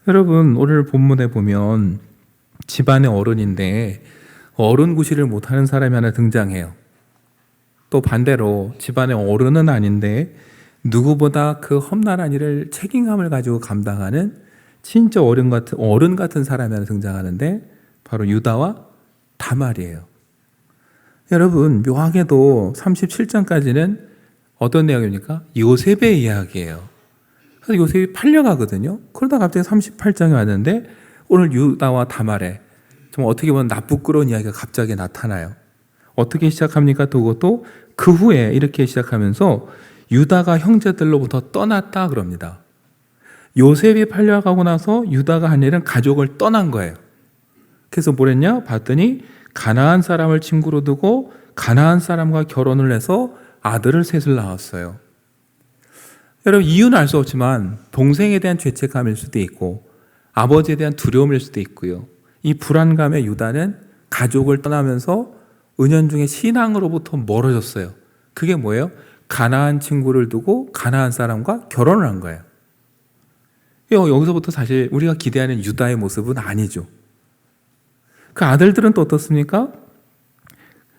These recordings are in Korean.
여러분, 오늘 본문에 보면 집안의 어른인데 어른 구실을 못하는 사람이 하나 등장해요. 또 반대로 집안의 어른은 아닌데 누구보다 그 험난한 일을 책임감을 가지고 감당하는 진짜 어른 같은 사람이 하나 등장하는데 바로 유다와 다말이에요. 여러분, 묘하게도 37장까지는 어떤 내용입니까? 요셉의 이야기예요. 그래서 요셉이 팔려가거든요. 그러다 갑자기 38장에 왔는데 오늘 유다와 다말의 좀 어떻게 보면 나쁘끄러운 이야기가 갑자기 나타나요. 어떻게 시작합니까? 그것도 그 후에 이렇게 시작하면서 유다가 형제들로부터 떠났다 그럽니다. 요셉이 팔려가고 나서 유다가 한 일은 가족을 떠난 거예요. 그래서 뭐랬냐? 봤더니 가나안 사람을 친구로 두고 가나안 사람과 결혼을 해서 아들을 셋을 낳았어요. 여러분, 이유는 알 수 없지만 동생에 대한 죄책감일 수도 있고 아버지에 대한 두려움일 수도 있고요. 이 불안감에 유다는 가족을 떠나면서 은연중에 신앙으로부터 멀어졌어요. 그게 뭐예요? 가나안 친구를 두고 가나안 사람과 결혼을 한 거예요. 여기서부터 사실 우리가 기대하는 유다의 모습은 아니죠. 그 아들들은 또 어떻습니까?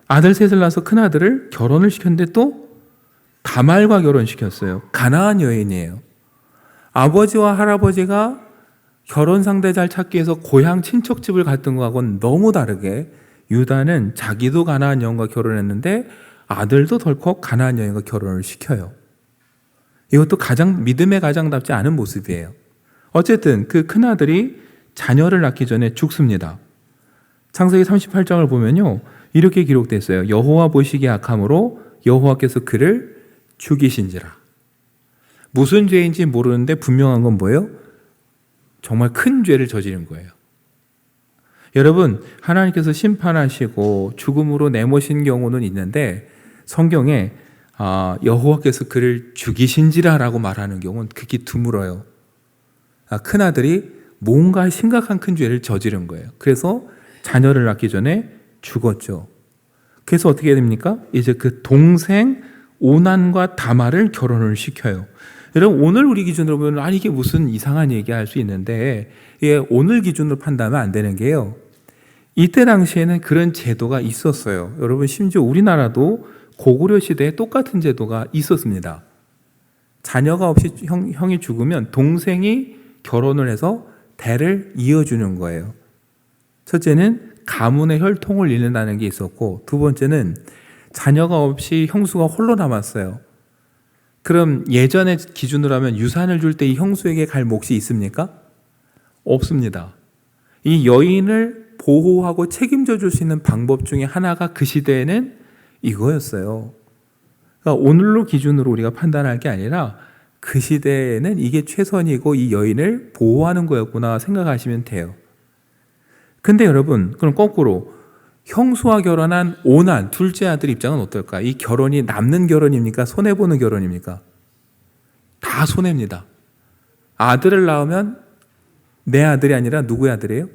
아들 셋을 낳아서 큰아들을 결혼을 시켰는데 또 다말과 결혼시켰어요. 가나안 여인이에요. 아버지와 할아버지가 결혼 상대 잘 찾기 위해서 고향 친척집을 갔던 거하고는 너무 다르게 유다는 자기도 가나안 여인과 결혼했는데 아들도 덜컥 가나안 여인과 결혼을 시켜요. 이것도 믿음의 가장답지 않은 모습이에요. 어쨌든 그 큰아들이 자녀를 낳기 전에 죽습니다. 창세기 38장을 보면요, 이렇게 기록됐어요. 여호와 보시기에 악함으로 여호와께서 그를 죽이신지라. 무슨 죄인지 모르는데 분명한 건 뭐예요? 정말 큰 죄를 저지른 거예요. 여러분, 하나님께서 심판하시고 죽음으로 내모신 경우는 있는데 성경에 여호와께서 그를 죽이신지라라고 말하는 경우는 극히 드물어요. 큰아들이 뭔가 심각한 큰 죄를 저지른 거예요. 그래서 자녀를 낳기 전에 죽었죠. 그래서 어떻게 됩니까? 이제 그 동생 오난과 다말을 결혼을 시켜요. 여러분, 오늘 우리 기준으로 보면 이게 무슨 이상한 얘기할 수 있는데 오늘 기준으로 판단하면 안 되는 게요, 이때 당시에는 그런 제도가 있었어요. 여러분, 심지어 우리나라도 고구려 시대에 똑같은 제도가 있었습니다. 자녀가 없이 형이 죽으면 동생이 결혼을 해서 대를 이어주는 거예요. 첫째는 가문의 혈통을 잇는다는 게 있었고, 두 번째는 자녀가 없이 형수가 홀로 남았어요. 그럼 예전의 기준으로 하면 유산을 줄 때 이 형수에게 갈 몫이 있습니까? 없습니다. 이 여인을 보호하고 책임져 줄 수 있는 방법 중에 하나가 그 시대에는 이거였어요. 그러니까 오늘로 기준으로 우리가 판단할 게 아니라 그 시대에는 이게 최선이고 이 여인을 보호하는 거였구나 생각하시면 돼요. 근데 여러분, 그럼 거꾸로 형수와 결혼한 오난 둘째 아들 입장은 어떨까? 이 결혼이 남는 결혼입니까? 손해보는 결혼입니까? 다 손해입니다. 아들을 낳으면 내 아들이 아니라 누구의 아들이에요?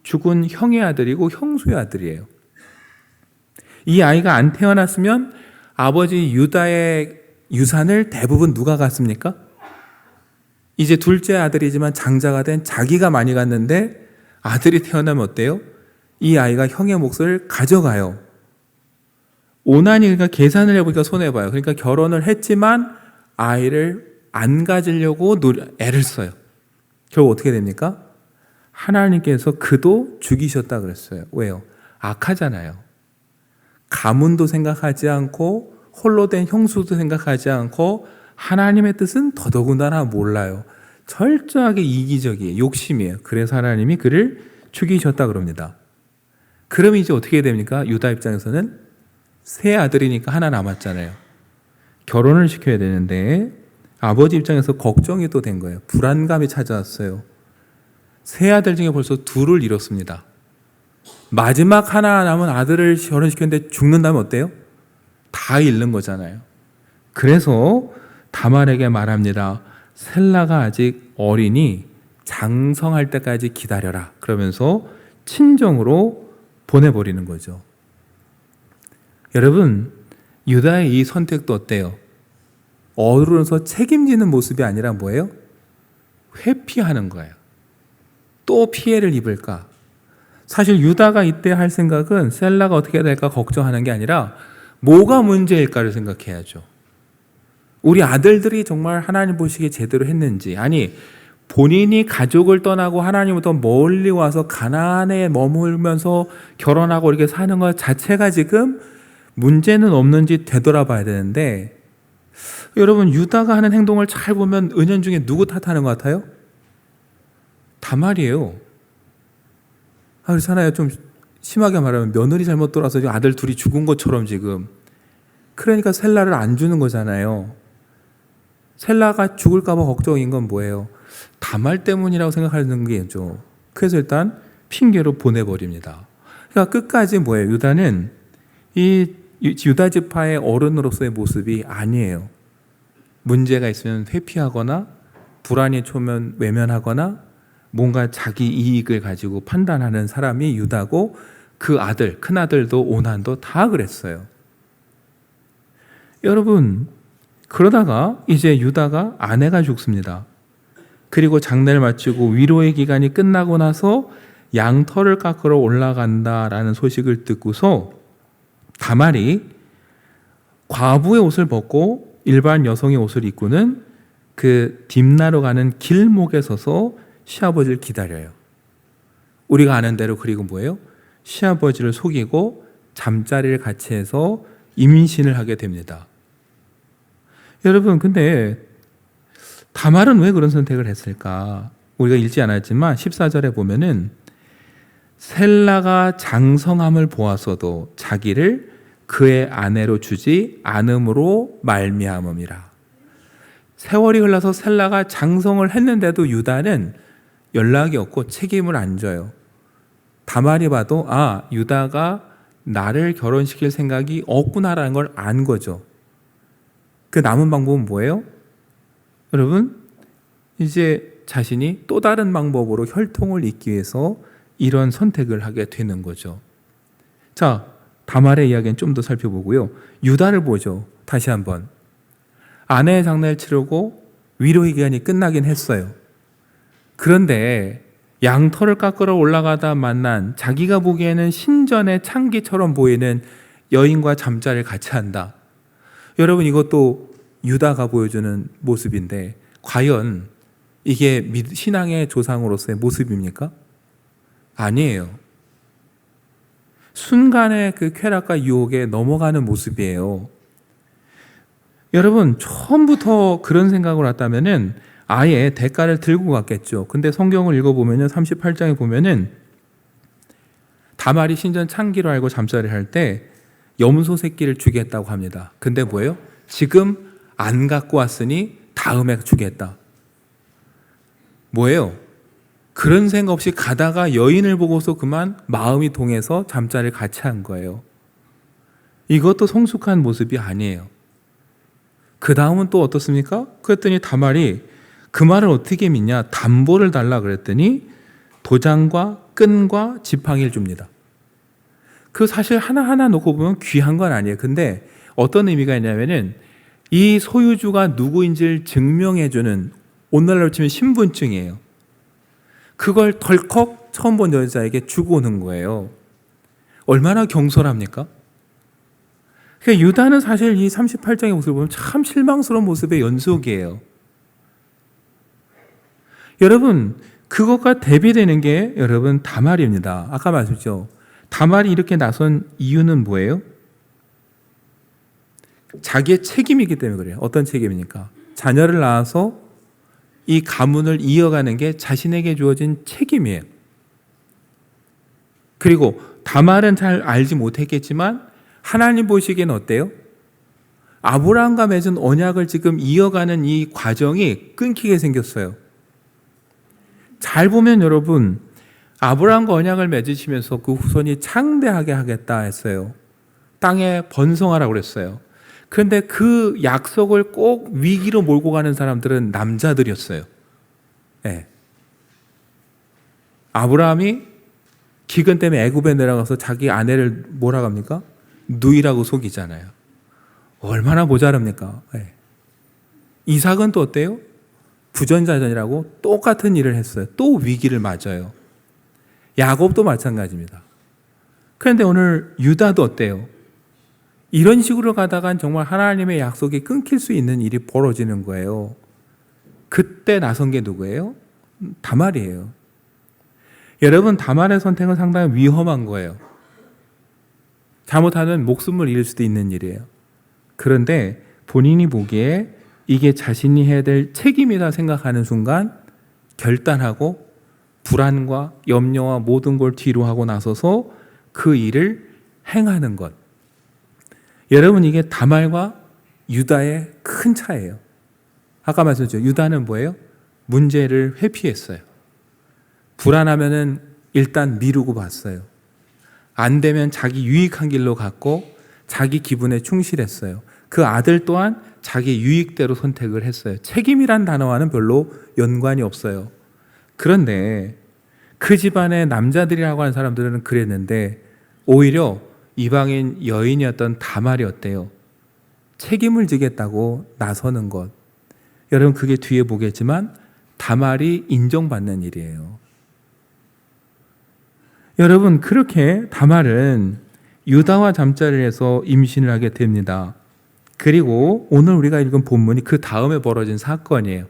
죽은 형의 아들이고 형수의 아들이에요. 이 아이가 안 태어났으면 아버지 유다의 유산을 대부분 누가 갔습니까? 이제 둘째 아들이지만 장자가 된 자기가 많이 갔는데 아들이 태어나면 어때요? 이 아이가 형의 몫을 가져가요. 오난이 그러니까 계산을 해보니까 손해봐요. 그러니까 결혼을 했지만 아이를 안 가지려고 애를 써요. 결국 어떻게 됩니까? 하나님께서 그도 죽이셨다 그랬어요. 왜요? 악하잖아요. 가문도 생각하지 않고 홀로 된 형수도 생각하지 않고 하나님의 뜻은 더더군다나 몰라요. 철저하게 이기적이에요. 욕심이에요. 그래서 하나님이 그를 죽이셨다 그럽니다. 그럼 이제 어떻게 됩니까? 유다 입장에서는 세 아들이니까 하나 남았잖아요. 결혼을 시켜야 되는데 아버지 입장에서 걱정이 또 된 거예요. 불안감이 찾아왔어요. 세 아들 중에 벌써 둘을 잃었습니다. 마지막 하나 남은 아들을 결혼시켰는데 죽는다면 어때요? 다 잃는 거잖아요. 그래서 다말에게 말합니다. 셀라가 아직 어리니 장성할 때까지 기다려라. 그러면서 친정으로 보내버리는 거죠. 여러분, 유다의 이 선택도 어때요? 어른으로서 책임지는 모습이 아니라 뭐예요? 회피하는 거예요. 또 피해를 입을까? 사실 유다가 이때 할 생각은 셀라가 어떻게 될까 걱정하는 게 아니라 뭐가 문제일까를 생각해야죠. 우리 아들들이 정말 하나님 보시기에 제대로 했는지, 아니 본인이 가족을 떠나고 하나님부터 멀리 와서 가나안에 머물면서 결혼하고 이렇게 사는 것 자체가 지금 문제는 없는지 되돌아봐야 되는데, 여러분 유다가 하는 행동을 잘 보면 은연중에 누구 탓하는 것 같아요? 다말이에요. 그렇잖아요. 좀 심하게 말하면 며느리 잘못 돌아서 지금 아들 둘이 죽은 것처럼 지금. 그러니까 셀라를 안 주는 거잖아요. 셀라가 죽을까 봐 걱정인 건 뭐예요? 다말 때문이라고 생각하는 게죠. 그래서 일단 핑계로 보내버립니다. 그러니까 끝까지 뭐예요? 유다는 이 유다 지파의 어른으로서의 모습이 아니에요. 문제가 있으면 회피하거나 불안이 초면 외면하거나 뭔가 자기 이익을 가지고 판단하는 사람이 유다고, 그 아들, 큰아들도 오난도 다 그랬어요. 여러분, 그러다가 이제 유다가 아내가 죽습니다. 그리고 장례를 마치고 위로의 기간이 끝나고 나서 양털을 깎으러 올라간다라는 소식을 듣고서 다말이 과부의 옷을 벗고 일반 여성의 옷을 입고는 그 딥나로 가는 길목에 서서 시아버지를 기다려요. 우리가 아는 대로. 그리고 뭐예요? 시아버지를 속이고 잠자리를 같이 해서 임신을 하게 됩니다. 여러분, 근데 다말은 왜 그런 선택을 했을까? 우리가 읽지 않았지만 14절에 보면은 셀라가 장성함을 보아서도 자기를 그의 아내로 주지 않음으로 말미암음이라. 세월이 흘러서 셀라가 장성을 했는데도 유다는 연락이 없고 책임을 안 져요. 다말이 봐도 유다가 나를 결혼시킬 생각이 없구나라는 걸 안 거죠. 그 남은 방법은 뭐예요? 여러분, 이제 자신이 또 다른 방법으로 혈통을 잇기 위해서 이런 선택을 하게 되는 거죠. 자, 다말의 이야기는 좀 더 살펴보고요. 유다를 보죠. 다시 한번. 아내의 장례를 치르고 위로의 기간이 끝나긴 했어요. 그런데 양털을 깎으러 올라가다 만난 자기가 보기에는 신전의 창기처럼 보이는 여인과 잠자리를 같이 한다. 여러분, 이것도 유다가 보여주는 모습인데 과연 이게 신앙의 조상으로서의 모습입니까? 아니에요. 순간의 그 쾌락과 유혹에 넘어가는 모습이에요. 여러분, 처음부터 그런 생각을 했다면은 아예 대가를 들고 갔겠죠. 근데 성경을 읽어보면요, 38장에 보면은 다말이 신전 창기로 알고 잠자리를 할 때 염소 새끼를 주겠다고 합니다. 근데 뭐예요? 지금 안 갖고 왔으니 다음에 주겠다. 뭐예요? 그런 생각 없이 가다가 여인을 보고서 그만 마음이 동해서 잠자리를 같이 한 거예요. 이것도 성숙한 모습이 아니에요. 그 다음은 또 어떻습니까? 그랬더니 다말이 그 말을 어떻게 믿냐? 담보를 달라 그랬더니 도장과 끈과 지팡이를 줍니다. 그 사실 하나하나 놓고 보면 귀한 건 아니에요. 근데 어떤 의미가 있냐면은 이 소유주가 누구인지를 증명해주는, 오늘날로 치면 신분증이에요. 그걸 덜컥 처음 본 여자에게 주고 오는 거예요. 얼마나 경솔합니까? 그러니까 유다는 사실 이 38장의 모습을 보면 참 실망스러운 모습의 연속이에요. 여러분, 그것과 대비되는 게 여러분 다말입니다. 아까 말씀드렸죠. 다말이 이렇게 나선 이유는 뭐예요? 자기의 책임이기 때문에 그래요. 어떤 책임입니까? 자녀를 낳아서 이 가문을 이어가는 게 자신에게 주어진 책임이에요. 그리고 다말은 잘 알지 못했겠지만 하나님 보시기에는 어때요? 아브라함과 맺은 언약을 지금 이어가는 이 과정이 끊기게 생겼어요. 잘 보면 여러분, 아브라함과 언약을 맺으시면서 그 후손이 창대하게 하겠다 했어요. 땅에 번성하라고 그랬어요. 그런데 그 약속을 꼭 위기로 몰고 가는 사람들은 남자들이었어요. 네. 아브라함이 기근 때문에 애굽에 내려가서 자기 아내를 뭐라고 합니까? 누이라고 속이잖아요. 얼마나 모자랍니까? 네. 이삭은 또 어때요? 부전자전이라고 똑같은 일을 했어요. 또 위기를 맞아요. 야곱도 마찬가지입니다. 그런데 오늘 유다도 어때요? 이런 식으로 가다간 정말 하나님의 약속이 끊길 수 있는 일이 벌어지는 거예요. 그때 나선 게 누구예요? 다말이에요. 여러분, 다말의 선택은 상당히 위험한 거예요. 잘못하면 목숨을 잃을 수도 있는 일이에요. 그런데 본인이 보기에 이게 자신이 해야 될 책임이다 생각하는 순간 결단하고 불안과 염려와 모든 걸 뒤로 하고 나서서 그 일을 행하는 것. 여러분, 이게 다말과 유다의 큰 차이예요. 아까 말씀드렸죠. 유다는 뭐예요? 문제를 회피했어요. 불안하면은 일단 미루고 봤어요. 안 되면 자기 유익한 길로 갔고 자기 기분에 충실했어요. 그 아들 또한 자기 유익대로 선택을 했어요. 책임이란 단어와는 별로 연관이 없어요. 그런데 그 집안의 남자들이라고 하는 사람들은 그랬는데 오히려 이방인 여인이었던 다말이 어때요? 책임을 지겠다고 나서는 것. 여러분, 그게 뒤에 보겠지만 다말이 인정받는 일이에요. 여러분, 그렇게 다말은 유다와 잠자리를 해서 임신을 하게 됩니다. 그리고 오늘 우리가 읽은 본문이 그 다음에 벌어진 사건이에요.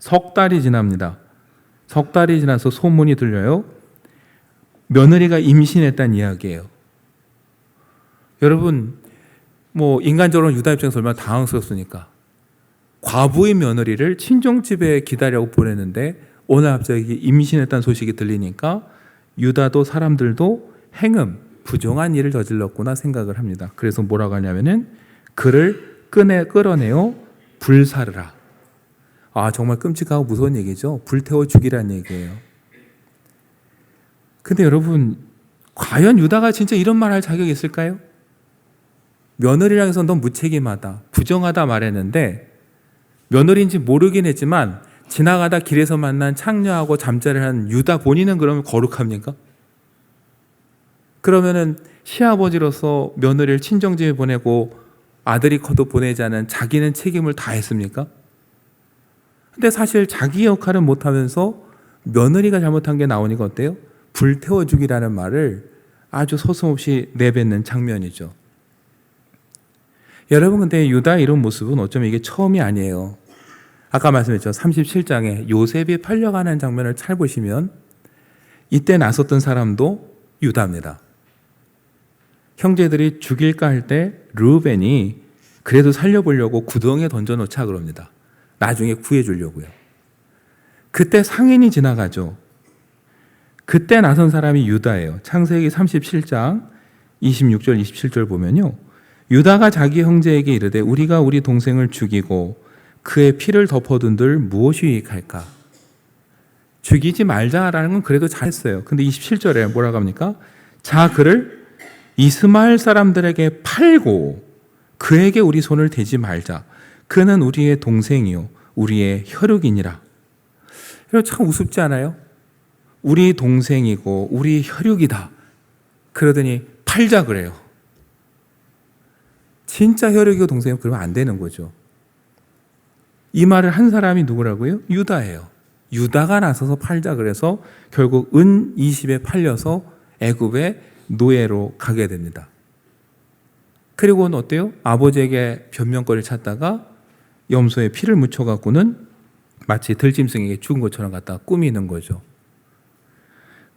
석 달이 지납니다. 석 달이 지나서 소문이 들려요. 며느리가 임신했다는 이야기예요. 여러분, 인간적으로 유다 입장에서 얼마나 당황스럽습니까? 과부의 며느리를 친정집에 기다리라고 보냈는데 오늘 갑자기 임신했다는 소식이 들리니까 유다도 사람들도 행음, 부정한 일을 저질렀구나 생각을 합니다. 그래서 뭐라고 하냐면은 그를 끌어내어 불사르라. 정말 끔찍하고 무서운 얘기죠. 불태워 죽이라는 얘기예요. 근데 여러분, 과연 유다가 진짜 이런 말 할 자격이 있을까요? 며느리랑 해서 넌 무책임하다, 부정하다 말했는데 며느리인지 모르긴 했지만 지나가다 길에서 만난 창녀하고 잠자리를 한 유다 본인은 그러면 거룩합니까? 그러면은 시아버지로서 며느리를 친정집에 보내고 아들이 커도 보내지 않은 자기는 책임을 다 했습니까? 근데 사실 자기 역할은 못하면서 며느리가 잘못한 게 나오니까 어때요? 불태워 죽이라는 말을 아주 서슴없이 내뱉는 장면이죠. 여러분, 근데 유다 이런 모습은 어쩌면 이게 처음이 아니에요. 아까 말씀했죠. 37장에 요셉이 팔려가는 장면을 잘 보시면 이때 나섰던 사람도 유다입니다. 형제들이 죽일까 할 때 르우벤이 그래도 살려보려고 구덩이에 던져놓자 그럽니다. 나중에 구해주려고요. 그때 상인이 지나가죠. 그때 나선 사람이 유다예요. 창세기 37장 26절 27절 보면요. 유다가 자기 형제에게 이르되 우리가 우리 동생을 죽이고 그의 피를 덮어둔들 무엇이 유익할까? 죽이지 말자라는 건 그래도 잘했어요. 근데 27절에 뭐라고 합니까? 자, 그를 이스마엘 사람들에게 팔고 그에게 우리 손을 대지 말자. 그는 우리의 동생이요 우리의 혈육이니라. 여러분, 참 우습지 않아요? 우리 동생이고 우리 혈육이다. 그러더니 팔자 그래요. 진짜 혈육이고 동생이고 그러면 안 되는 거죠. 이 말을 한 사람이 누구라고요? 유다예요. 유다가 나서서 팔자 그래서 결국 은 20에 팔려서 애굽의 노예로 가게 됩니다. 그리고는 어때요? 아버지에게 변명거리를 찾다가 염소에 피를 묻혀갖고는 마치 들짐승에게 죽은 것처럼 갖다가 꾸미는 거죠.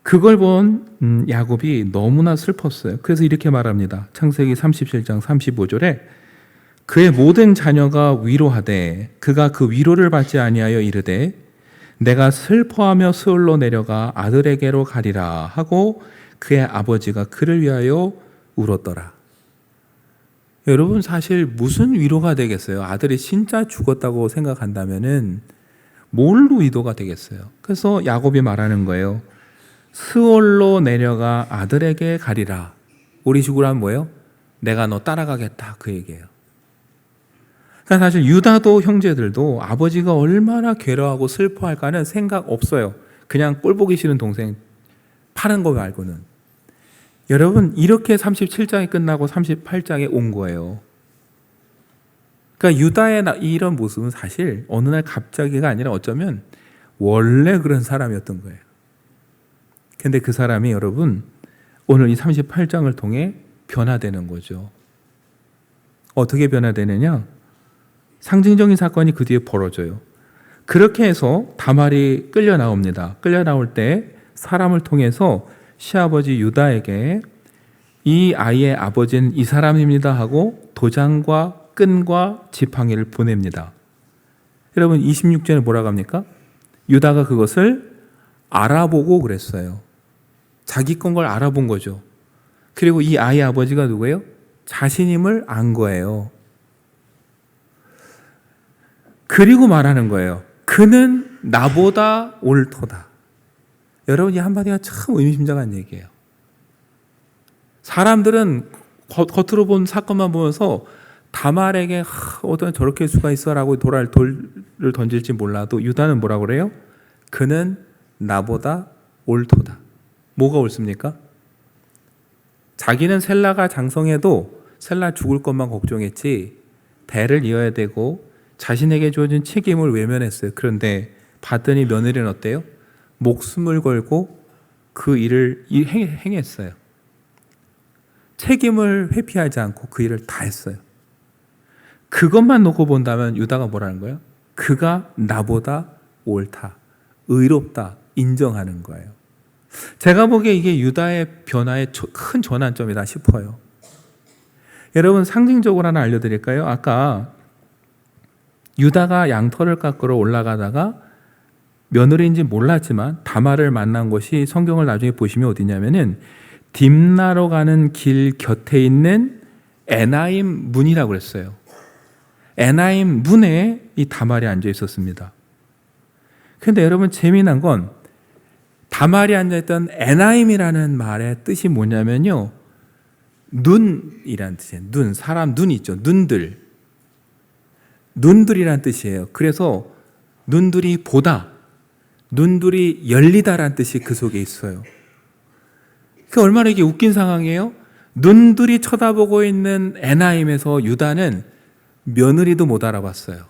그걸 본 야곱이 너무나 슬펐어요. 그래서 이렇게 말합니다. 창세기 37장 35절에 그의 모든 자녀가 위로하되 그가 그 위로를 받지 아니하여 이르되 내가 슬퍼하며 스올로 내려가 아들에게로 가리라 하고 그의 아버지가 그를 위하여 울었더라. 여러분, 사실 무슨 위로가 되겠어요? 아들이 진짜 죽었다고 생각한다면은 뭘로 위로가 되겠어요? 그래서 야곱이 말하는 거예요. 스올로 내려가 아들에게 가리라. 우리 식으로 하면 뭐예요? 내가 너 따라가겠다, 그 얘기예요. 그러니까 사실 유다도 형제들도 아버지가 얼마나 괴로워하고 슬퍼할까는 생각 없어요. 그냥 꼴 보기 싫은 동생 파는 거 말고는. 여러분, 이렇게 37장이 끝나고 38장에 온 거예요. 그러니까 유다의 이런 모습은 사실 어느 날 갑자기가 아니라 어쩌면 원래 그런 사람이었던 거예요. 근데 그 사람이 여러분 오늘 이 38장을 통해 변화되는 거죠. 어떻게 변화되느냐? 상징적인 사건이 그 뒤에 벌어져요. 그렇게 해서 다말이 끌려 나옵니다. 끌려 나올 때 사람을 통해서 시아버지 유다에게 이 아이의 아버지는 이 사람입니다 하고 도장과 끈과 지팡이를 보냅니다. 여러분 26절에 뭐라고 합니까? 유다가 그것을 알아보고 그랬어요. 자기 건 걸 알아본 거죠. 그리고 이 아이의 아버지가 누구예요? 자신임을 안 거예요. 그리고 말하는 거예요. 그는 나보다 옳도다. 여러분 이 한마디가 참 의미심장한 얘기예요. 사람들은 겉으로 본 사건만 보면서 다말에게 어떤 저렇게 할 수가 있어라고 돌을 던질지 몰라도 유다는 뭐라고 그래요? 그는 나보다 옳도다. 뭐가 옳습니까? 자기는 셀라가 장성해도 셀라 죽을 것만 걱정했지 대를 이어야 되고 자신에게 주어진 책임을 외면했어요. 그런데 봤더니 며느리는 어때요? 목숨을 걸고 그 일을 행했어요. 책임을 회피하지 않고 그 일을 다 했어요. 그것만 놓고 본다면 유다가 뭐라는 거예요? 그가 나보다 옳다, 의롭다 인정하는 거예요. 제가 보기에 이게 유다의 변화의 큰 전환점이다 싶어요. 여러분 상징적으로 하나 알려드릴까요? 아까 유다가 양털을 깎으러 올라가다가 며느리인지 몰랐지만 다말을 만난 곳이 성경을 나중에 보시면 어디냐면은 딥나로 가는 길 곁에 있는 에나임 문이라고 그랬어요. 에나임 문에 이 다말이 앉아 있었습니다. 그런데 여러분 재미난 건 다말이 앉아있던 에나임이라는 말의 뜻이 뭐냐면요. 눈이란 뜻이에요. 눈, 사람 눈 있죠. 눈들이란 뜻이에요. 그래서 눈들이 보다, 눈들이 열리다란 뜻이 그 속에 있어요. 그 얼마나 이게 웃긴 상황이에요? 눈들이 쳐다보고 있는 에나임에서 유다는 며느리도 못 알아봤어요.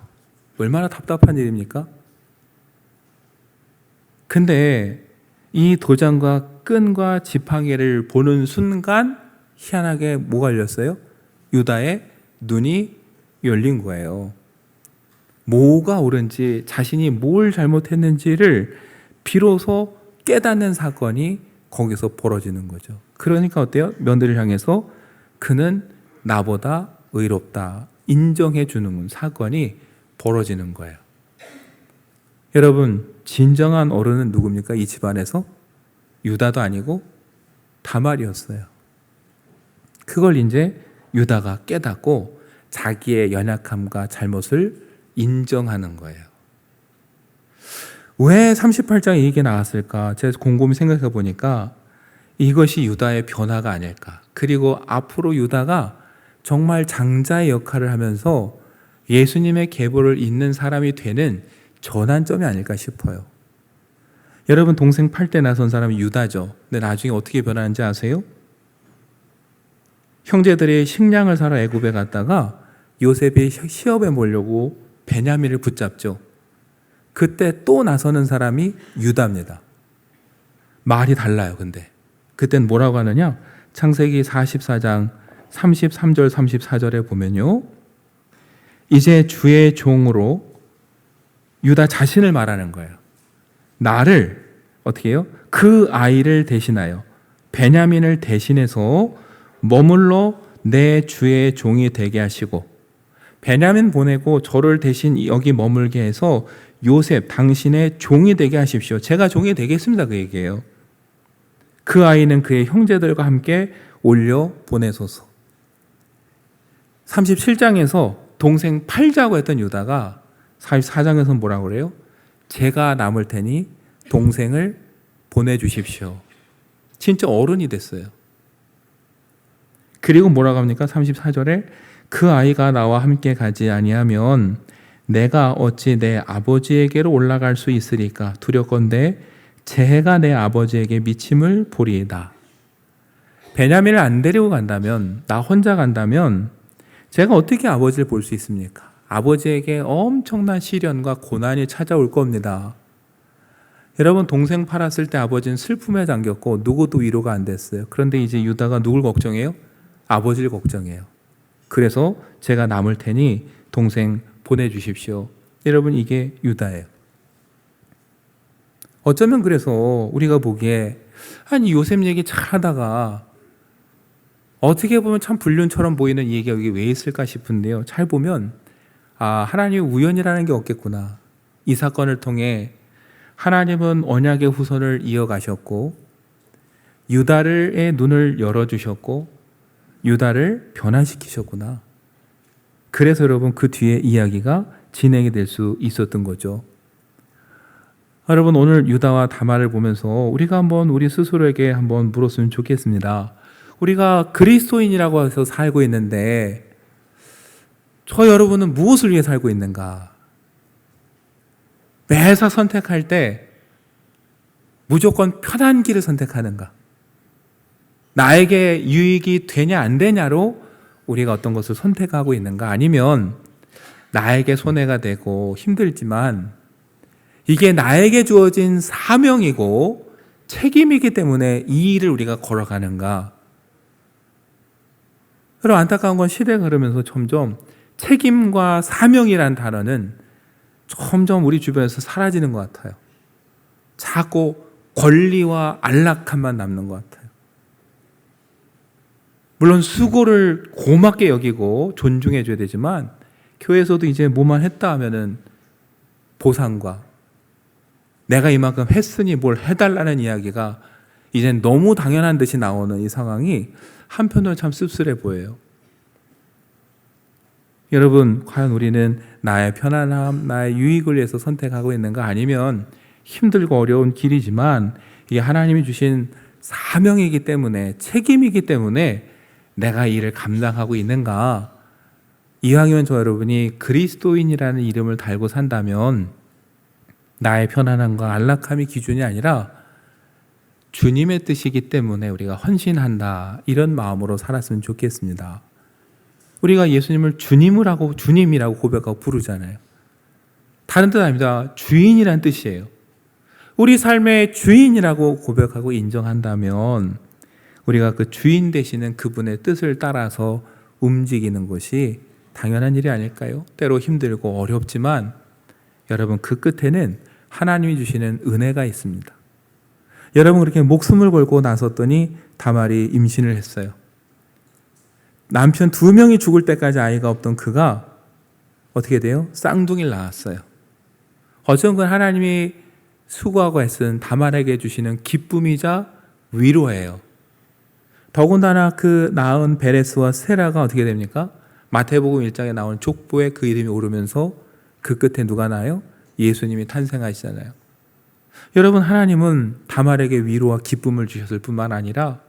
얼마나 답답한 일입니까? 근데 이 도장과 끈과 지팡이를 보는 순간 희한하게 뭐가 열렸어요? 유다의 눈이 열린 거예요. 뭐가 옳은지 자신이 뭘 잘못했는지를 비로소 깨닫는 사건이 거기서 벌어지는 거죠. 그러니까 어때요? 며느리를 향해서 그는 나보다 의롭다 인정해 주는 사건이 벌어지는 거예요. 여러분 진정한 어른은 누굽니까? 이 집안에서 유다도 아니고 다말이었어요. 그걸 이제 유다가 깨닫고 자기의 연약함과 잘못을 인정하는 거예요. 왜 38장에 이게 나왔을까? 제가 곰곰이 생각해 보니까 이것이 유다의 변화가 아닐까. 그리고 앞으로 유다가 정말 장자의 역할을 하면서 예수님의 계보를 잇는 사람이 되는 전환점이 아닐까 싶어요. 여러분 동생 팔 때 나선 사람이 유다죠. 근데 나중에 어떻게 변하는지 아세요? 형제들이 식량을 사러 애굽에 갔다가 요셉이 시험에 보려고 베냐민을 붙잡죠. 그때 또 나서는 사람이 유다입니다. 말이 달라요. 근데 그땐 뭐라고 하느냐? 창세기 44장 33절 34절에 보면요. 이제 주의 종으로 유다 자신을 말하는 거예요. 나를 어떻게 해요? 그 아이를 대신하여 베냐민을 대신해서 머물러 내 주의 종이 되게 하시고 베냐민 보내고 저를 대신 여기 머물게 해서 요셉 당신의 종이 되게 하십시오. 제가 종이 되겠습니다. 그 얘기예요. 그 아이는 그의 형제들과 함께 올려 보내소서. 37장에서 동생 팔자고 했던 유다가 44장에서는 뭐라고 그래요? 제가 남을 테니 동생을 보내주십시오. 진짜 어른이 됐어요. 그리고 뭐라고 합니까? 34절에 그 아이가 나와 함께 가지 아니하면 내가 어찌 내 아버지에게로 올라갈 수 있으리까? 두렵건대 제가 내 아버지에게 미침을 보리이다. 베냐민을 안 데리고 간다면, 나 혼자 간다면 제가 어떻게 아버지를 볼 수 있습니까? 아버지에게 엄청난 시련과 고난이 찾아올 겁니다. 여러분, 동생 팔았을 때 아버지는 슬픔에 잠겼고 누구도 위로가 안 됐어요. 그런데 이제 유다가 누굴 걱정해요? 아버지를 걱정해요. 그래서 제가 남을 테니 동생 보내주십시오. 여러분, 이게 유다예요. 어쩌면 그래서 우리가 보기에 아니 요셉 얘기 잘하다가 어떻게 보면 참 불륜처럼 보이는 이 얘기가 여기 왜 있을까 싶은데요. 잘 보면 하나님의 우연이라는 게 없겠구나. 이 사건을 통해 하나님은 언약의 후손을 이어가셨고 유다의 눈을 열어주셨고 유다를 변화시키셨구나. 그래서 여러분 그 뒤에 이야기가 진행이 될 수 있었던 거죠. 여러분, 오늘 유다와 다말을 보면서 우리가 한번 우리 스스로에게 한번 물었으면 좋겠습니다. 우리가 그리스도인이라고 해서 살고 있는데 저 여러분은 무엇을 위해 살고 있는가? 매사 선택할 때 무조건 편한 길을 선택하는가? 나에게 유익이 되냐 안 되냐로 우리가 어떤 것을 선택하고 있는가? 아니면 나에게 손해가 되고 힘들지만 이게 나에게 주어진 사명이고 책임이기 때문에 이 일을 우리가 걸어가는가? 여러분, 안타까운 건 시대가 흐르면서 점점 책임과 사명이란 단어는 점점 우리 주변에서 사라지는 것 같아요. 자꾸 권리와 안락함만 남는 것 같아요. 물론 수고를 고맙게 여기고 존중해 줘야 되지만 교회에서도 이제 뭐만 했다 하면은 보상과 내가 이만큼 했으니 뭘 해달라는 이야기가 이젠 너무 당연한 듯이 나오는 이 상황이 한편으로 참 씁쓸해 보여요. 여러분, 과연 우리는 나의 편안함, 나의 유익을 위해서 선택하고 있는가? 아니면 힘들고 어려운 길이지만 이게 하나님이 주신 사명이기 때문에, 책임이기 때문에 내가 이 일을 감당하고 있는가? 이왕이면 저 여러분이 그리스도인이라는 이름을 달고 산다면 나의 편안함과 안락함이 기준이 아니라 주님의 뜻이기 때문에 우리가 헌신한다, 이런 마음으로 살았으면 좋겠습니다. 우리가 예수님을 주님이라고 고백하고 부르잖아요. 다른 뜻 아닙니다. 주인이란 뜻이에요. 우리 삶의 주인이라고 고백하고 인정한다면 우리가 그 주인 되시는 그분의 뜻을 따라서 움직이는 것이 당연한 일이 아닐까요? 때로 힘들고 어렵지만 여러분, 그 끝에는 하나님이 주시는 은혜가 있습니다. 여러분, 그렇게 목숨을 걸고 나섰더니 다말이 임신을 했어요. 남편 2명이 죽을 때까지 아이가 없던 그가 어떻게 돼요? 쌍둥이를 낳았어요. 어쩌면 그건 하나님이 수고하고 애쓴 다말에게 주시는 기쁨이자 위로예요. 더군다나 그 낳은 베레스와 세라가 어떻게 됩니까? 마태복음 1장에 나오는 족보에 그 이름이 오르면서 그 끝에 누가 나요? 예수님이 탄생하시잖아요. 여러분, 하나님은 다말에게 위로와 기쁨을 주셨을 뿐만 아니라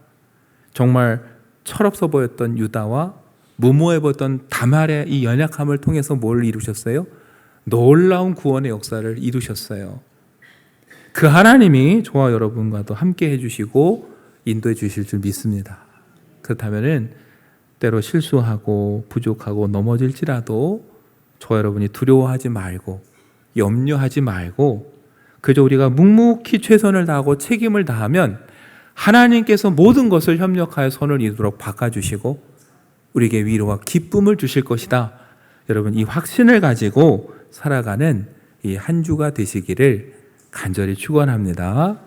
정말 철없어 보였던 유다와 무모해 보였던 다말의 이 연약함을 통해서 뭘 이루셨어요? 놀라운 구원의 역사를 이루셨어요. 그 하나님이 저와 여러분과도 함께 해주시고 인도해 주실 줄 믿습니다. 그렇다면 때로 실수하고 부족하고 넘어질지라도 저와 여러분이 두려워하지 말고 염려하지 말고 그저 우리가 묵묵히 최선을 다하고 책임을 다하면 하나님께서 모든 것을 협력하여 선을 이루도록 바꿔주시고 우리에게 위로와 기쁨을 주실 것이다. 여러분, 이 확신을 가지고 살아가는 이 한 주가 되시기를 간절히 축원합니다.